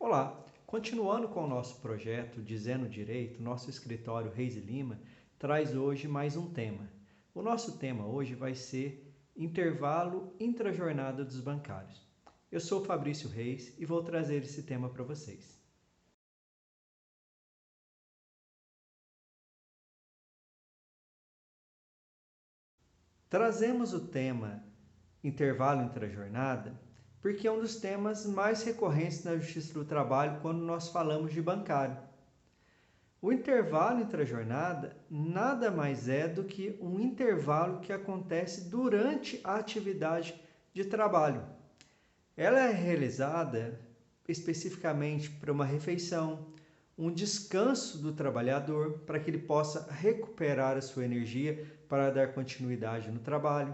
Olá, continuando com o nosso projeto Dizendo Direito, nosso escritório Reis e Lima traz hoje mais um tema. O nosso tema hoje vai ser intervalo intrajornada dos bancários. Eu sou Fabrício Reis e vou trazer esse tema para vocês. Trazemos o tema intervalo intrajornada porque é um dos temas mais recorrentes na Justiça do Trabalho quando nós falamos de bancário. O intervalo intrajornada nada mais é do que um intervalo que acontece durante a atividade de trabalho. Ela é realizada especificamente para uma refeição, um descanso do trabalhador para que ele possa recuperar a sua energia para dar continuidade no trabalho.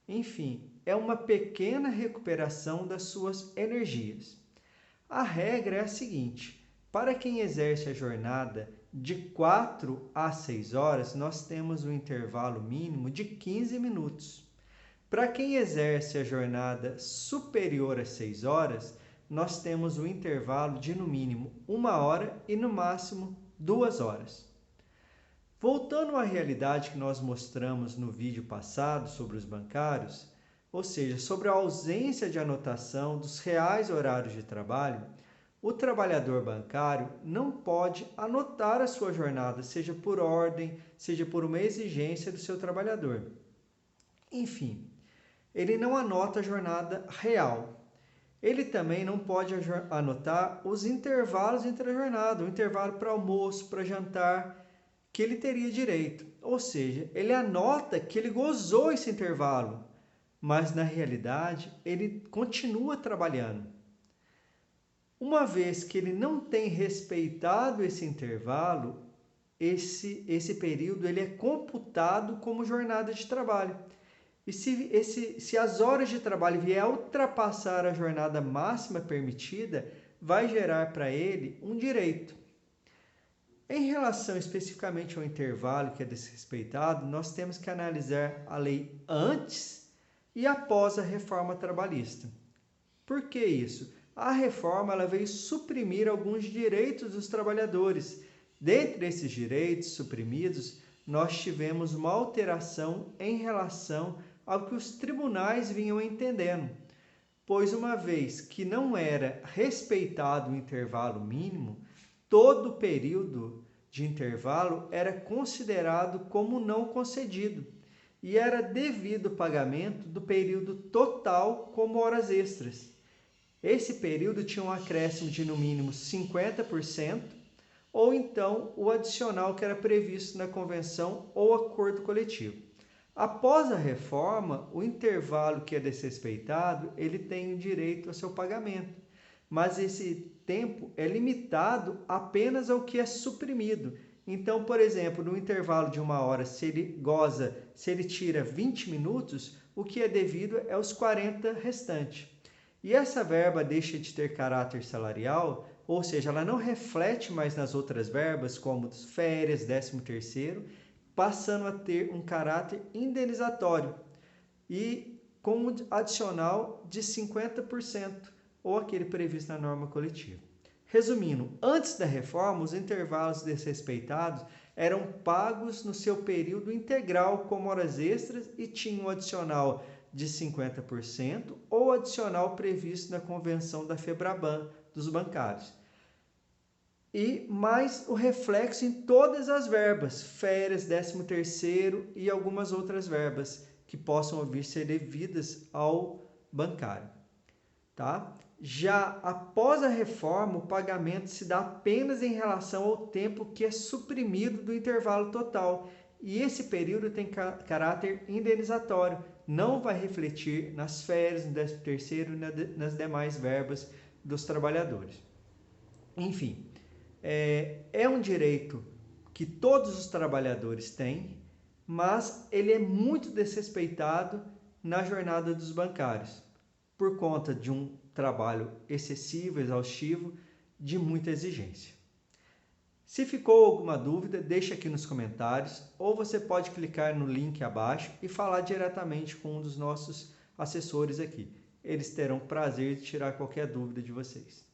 Enfim, é uma pequena recuperação das suas energias. A regra é a seguinte: para quem exerce a jornada de 4 a 6 horas, nós temos um intervalo mínimo de 15 minutos. Para quem exerce a jornada superior a 6 horas, nós temos um intervalo de no mínimo 1 hora e no máximo 2 horas. Voltando à realidade que nós mostramos no vídeo passado sobre os bancários, ou seja, sobre a ausência de anotação dos reais horários de trabalho, o trabalhador bancário não pode anotar a sua jornada, seja por ordem, seja por uma exigência do seu trabalhador. Enfim, ele não anota a jornada real. Ele também não pode anotar os intervalos entre a jornada, o intervalo para almoço, para jantar, que ele teria direito. Ou seja, ele anota que ele gozou esse intervalo, mas na realidade ele continua trabalhando. Uma vez que ele não tem respeitado esse intervalo, esse período ele é computado como jornada de trabalho. E se as horas de trabalho vier a ultrapassar a jornada máxima permitida, vai gerar para ele um direito. Em relação especificamente ao intervalo que é desrespeitado, nós temos que analisar a lei antes e após a reforma trabalhista. Por que isso? A reforma ela veio suprimir alguns direitos dos trabalhadores. Dentre esses direitos suprimidos, nós tivemos uma alteração em relação ao que os tribunais vinham entendendo, pois uma vez que não era respeitado o intervalo mínimo, todo o período de intervalo era considerado como não concedido e era devido o pagamento do período total como horas extras. Esse período tinha um acréscimo de no mínimo 50% ou então o adicional que era previsto na convenção ou acordo coletivo. Após a reforma, o intervalo que é desrespeitado, ele tem o direito ao seu pagamento, mas esse tempo é limitado apenas ao que é suprimido. Então, por exemplo, no intervalo de 1 hora, se ele tira 20 minutos, o que é devido é os 40 restantes. E essa verba deixa de ter caráter salarial, ou seja, ela não reflete mais nas outras verbas, como férias, 13º, passando a ter um caráter indenizatório e com um adicional de 50%, ou aquele previsto na norma coletiva. Resumindo, antes da reforma, os intervalos desrespeitados eram pagos no seu período integral como horas extras e tinham um adicional de 50% ou adicional previsto na convenção da FEBRABAN dos bancários. E mais o reflexo em todas as verbas, férias, 13º e algumas outras verbas que possam vir ser devidas ao bancário. Tá? Já após a reforma, o pagamento se dá apenas em relação ao tempo que é suprimido do intervalo total. E esse período tem caráter indenizatório, não vai refletir nas férias, no 13º e nas demais verbas dos trabalhadores. Enfim, é um direito que todos os trabalhadores têm, mas ele é muito desrespeitado na jornada dos bancários, por conta de um trabalho excessivo, exaustivo, de muita exigência. Se ficou alguma dúvida, deixa aqui nos comentários, ou você pode clicar no link abaixo e falar diretamente com um dos nossos assessores aqui. Eles terão prazer de tirar qualquer dúvida de vocês.